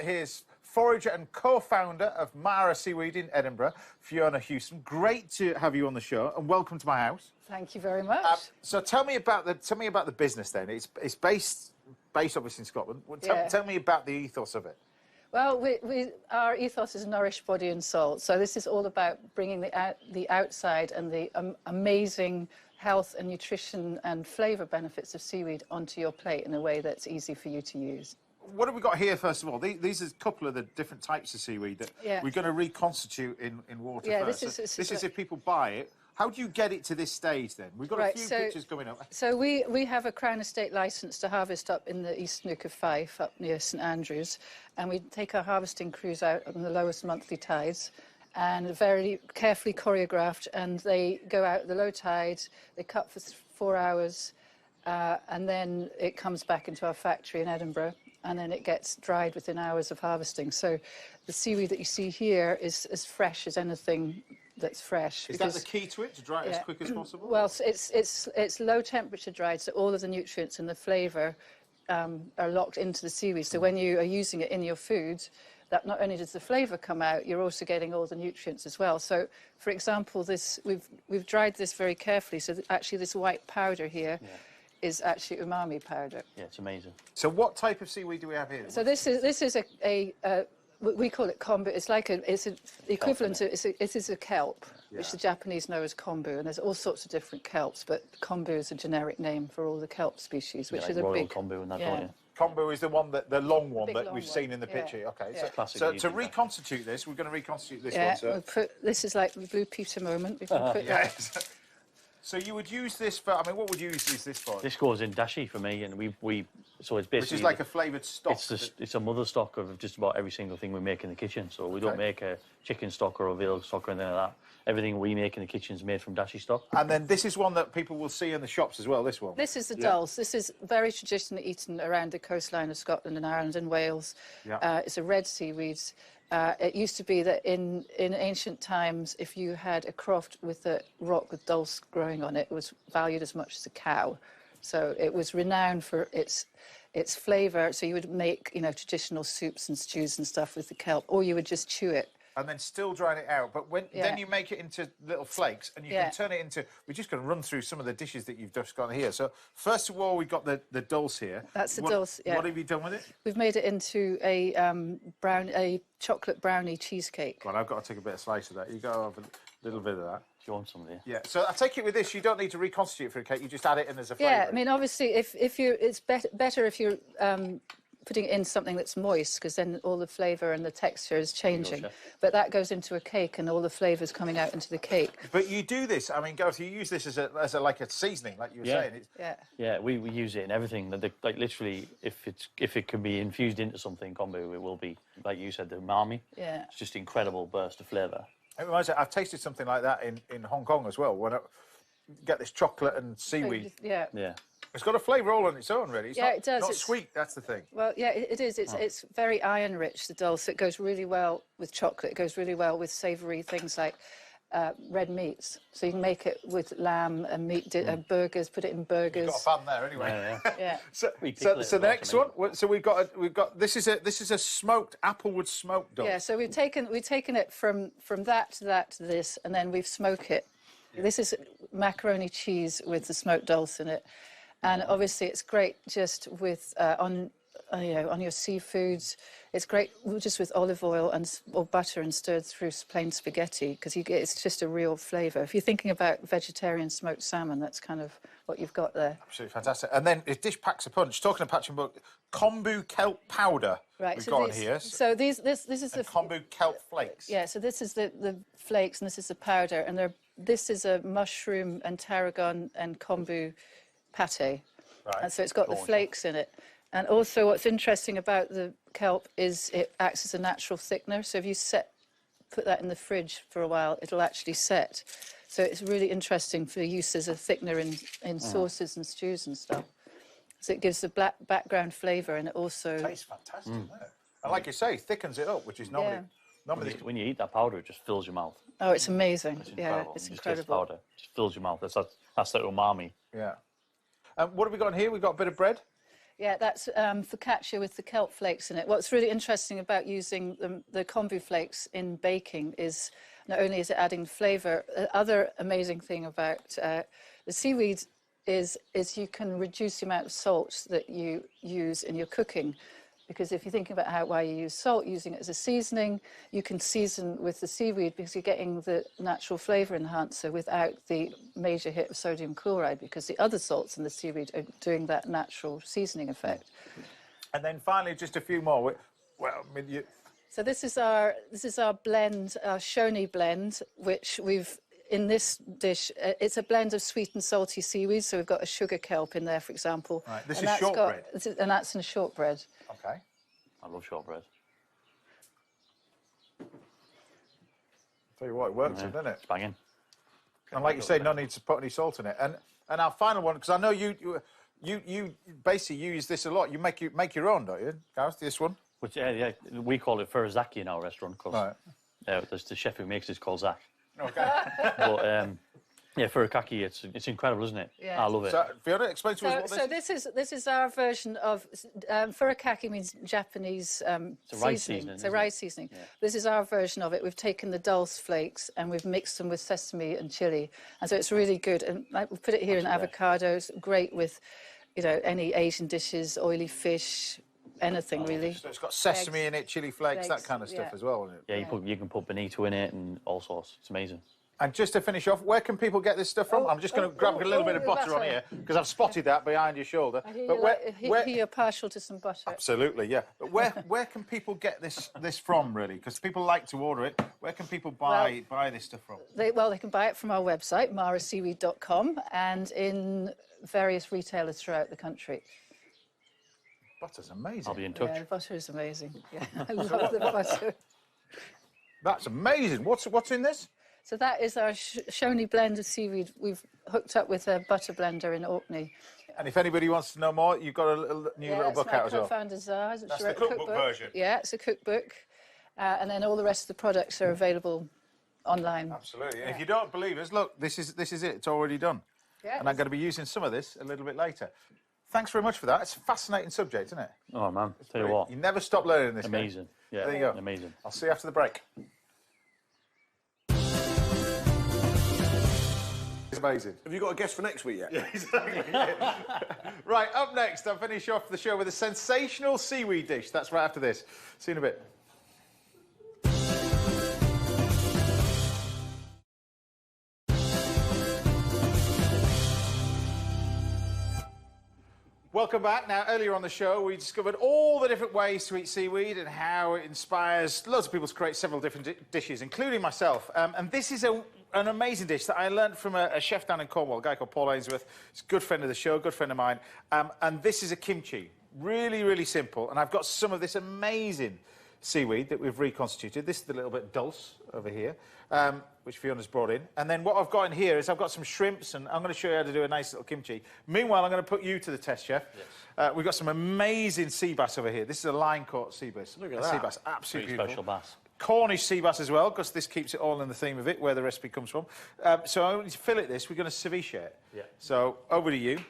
here's forager and co-founder of Mara Seaweed in Edinburgh, Fiona Hewson. Great to have you on the show, and welcome to my house. Thank you very much. So tell me about the business then. It's based obviously in Scotland. Tell me about the ethos of it. Well, our ethos is nourish body and soul. So this is all about bringing the outside and the amazing health and nutrition and flavour benefits of seaweed onto your plate in a way that's easy for you to use. What have we got here, first of all? These are a couple of the different types of seaweed that we're going to reconstitute in water first. This is if people buy it. How do you get it to this stage, then? We've got a few pictures coming up. So we have a Crown Estate licence to harvest up in the East Nook of Fife, up near St Andrews, and we take our harvesting crews out on the lowest monthly tides, and very carefully choreographed, and they go out at the low tide, they cut for 4 hours, and then it comes back into our factory in Edinburgh, and then it gets dried within hours of harvesting. So the seaweed that you see here is as fresh as anything that's fresh. Is that the key to it, to dry it as quick as possible? Well, it's low temperature dried, so all of the nutrients and the flavour are locked into the seaweed. So when you are using it in your food, that not only does the flavour come out, you're also getting all the nutrients as well. So, for example, we've dried this very carefully. So actually, this white powder here is actually umami powder. Yeah, it's amazing. So what type of seaweed do we have here? So this is a we call it kombu. It's like the equivalent to it is a kelp, which the Japanese know as kombu, and there's all sorts of different kelps, but kombu is a generic name for all the kelp species, which like is a royal big kombu and that, don't you? Kombu is the one the long one that we've one. seen in the picture. Okay, so to reconstitute this, we're going to reconstitute this one. So. This is like the Blue Peter moment. We can put that. So you would use this for? I mean, what would you use this for? This goes in dashi for me, and so it's basically which is like a flavoured stock. It's a mother stock of just about every single thing we make in the kitchen. So we don't make a chicken stock or a veal stock or anything like that. Everything we make in the kitchen is made from dashi stock. And then this is one that people will see in the shops as well. This one. This is the dulse. This is very traditionally eaten around the coastline of Scotland and Ireland and Wales. It's a red seaweed. It used to be that in ancient times, if you had a croft with a rock with dulse growing on it, it was valued as much as a cow. So it was renowned for its flavour. So you would make, traditional soups and stews and stuff with the kelp, or you would just chew it. And then still drying it out. But then you make it into little flakes, and you can turn it into... We're just going to run through some of the dishes that you've just got here. So, first of all, we've got the dulse here. That's the dulse, What have you done with it? We've made it into a chocolate brownie cheesecake. Well, I've got to take a bit of slice of that. You've got to have a little bit of that. Do you want some there? Yeah, so I take it with this, you don't need to reconstitute for a cake, you just add it in as a flavour. Yeah, I mean, obviously, it's better if you're... putting it in something that's moist, because then all the flavour and the texture is changing. But that goes into a cake, and all the flavour's coming out into the cake. But you do this, I mean, Gareth, you use this as like a seasoning, like you were saying. Yeah, we use it in everything. Like literally, if it can be infused into something, kombu, it will be, like you said, the umami. Yeah. It's just incredible burst of flavour. It reminds me, I've tasted something like that in Hong Kong as well, when I get this chocolate and seaweed. Yeah. It's got a flavour all on its own, really. It's it does. Not sweet, that's the thing. Well, yeah, it is. It's very iron-rich, the dulse. It goes really well with chocolate. It goes really well with savoury things like red meats. So you can make it with lamb and meat, burgers, put it in burgers. You've got a fan there, anyway. Yeah. So the next one, so we've got this is a smoked, applewood smoked dulse. Yeah, so we've taken it from that to that to this, and then we've smoked it. Yeah. This is macaroni cheese with the smoked dulse in it. And obviously, it's great just with on your seafoods. It's great just with olive oil or butter and stirred through plain spaghetti, because it's just a real flavour. If you're thinking about vegetarian smoked salmon, that's kind of what you've got there. Absolutely fantastic. And then if dish packs a punch. Talking of patching book, kombu kelp powder. Right. We've got here. So this is the kombu kelp flakes. Yeah. So this is the flakes, and this is the powder, and this is a mushroom and tarragon and kombu pate. Right. And so it's got the flakes in it. And also what's interesting about the kelp is it acts as a natural thickener. So if you put that in the fridge for a while, it'll actually set. So it's really interesting for use as a thickener in sauces and stews and stuff. So it gives the black background flavour, and it also... Tastes fantastic, doesn't it? And like you say, thickens it up, which is normally... When you eat that powder, it just fills your mouth. Oh, it's amazing. It's incredible. It's just incredible. Powder. It just fills your mouth. That's the umami. Yeah. What have we got in here? We've got a bit of bread. Yeah, that's focaccia with the kelp flakes in it. What's really interesting about using the kombu flakes in baking is not only is it adding flavour, the other amazing thing about the seaweed is you can reduce the amount of salt that you use in your cooking. Because if you're thinking about why you use salt, using it as a seasoning, you can season with the seaweed because you're getting the natural flavour enhancer without the major hit of sodium chloride, because the other salts in the seaweed are doing that natural seasoning effect. And then finally, just a few more. Well, I mean, So this is our blend, our Shoney blend, which we've in this dish. It's a blend of sweet and salty seaweed. So we've got a sugar kelp in there, for example. Right. This is shortbread. And that's in shortbread. Okay. I love shortbread. Tell you what, it works, doesn't it? It's banging. And like you say, no need to put any salt in it. And our final one, because I know you basically use this a lot. You make your own, don't you, Gareth? This one. Which yeah, we call it furzaki in our restaurant because the chef who makes it's called Zach. Okay. But yeah, furikake, it's incredible, isn't it? Yeah. I love it. So, Fiona, explain to us what this is. So this is our version of furikake means Japanese It's a rice seasoning. It's a rice seasoning. Yeah. This is our version of it. We've taken the dulse flakes and we've mixed them with sesame and chili, and so it's really good. And we've put it here in avocado. It's great with, any Asian dishes, oily fish, anything really. So it's got sesame in it, chili flakes, that kind of stuff as well, isn't it? Yeah, you can put bonito in it and all sorts. It's amazing. And just to finish off, where can people get this stuff from? I'm just going to grab a little bit of butter on here because I've spotted that behind your shoulder. I hear you're partial to some butter. Absolutely, yeah. But where can people get this from, really? Because people like to order it. Where can people buy this stuff from? They can buy it from our website, maraseaweed.com, and in various retailers throughout the country. Butter's amazing. I'll be in touch. Yeah, the butter is amazing. Yeah, I love the butter. That's amazing. What's in this? So that is our Shoney blend of seaweed. We've hooked up with a butter blender in Orkney. And if anybody wants to know more, you've got a little book out as well. Co-founder Zara. That's the cookbook version. Yeah, it's a cookbook. And then all the rest of the products are available online. Absolutely. And if you don't believe us, look, this is it. It's already done. Yeah, and I'm going to be using some of this a little bit later. Thanks very much for that. It's a fascinating subject, isn't it? Oh, man. Tell you what. You never stop learning this. Amazing. Game. Yeah. There you go. Amazing. I'll see you after the break. It's amazing. Have you got a guest for next week yet? Yeah, exactly. Yeah. Right, up next, I'll finish off the show with a sensational seaweed dish. That's right after this. See you in a bit. Welcome back. Now, earlier on the show, we discovered all the different ways to eat seaweed and how it inspires loads of people to create several different dishes, including myself. And this is an amazing dish that I learned from a chef down in Cornwall, a guy called Paul Ainsworth. He's a good friend of the show, good friend of mine. And this is a kimchi. Really, really simple. And I've got some of this amazing seaweed that we've reconstituted. This is the little bit dulse over here, which Fiona's brought in. And then what I've got in here is I've got some shrimps, and I'm going to show you how to do a nice little kimchi. Meanwhile, I'm going to put you to the test, Chef. Yes. We've got some amazing sea bass over here. This is a line-caught sea bass. Look at that. Sea bass, absolutely beautiful. Special bass. Cornish sea bass as well, because this keeps it all in the theme of it, where the recipe comes from. So I want you to fillet this. We're going to ceviche it. Yeah. So over to you.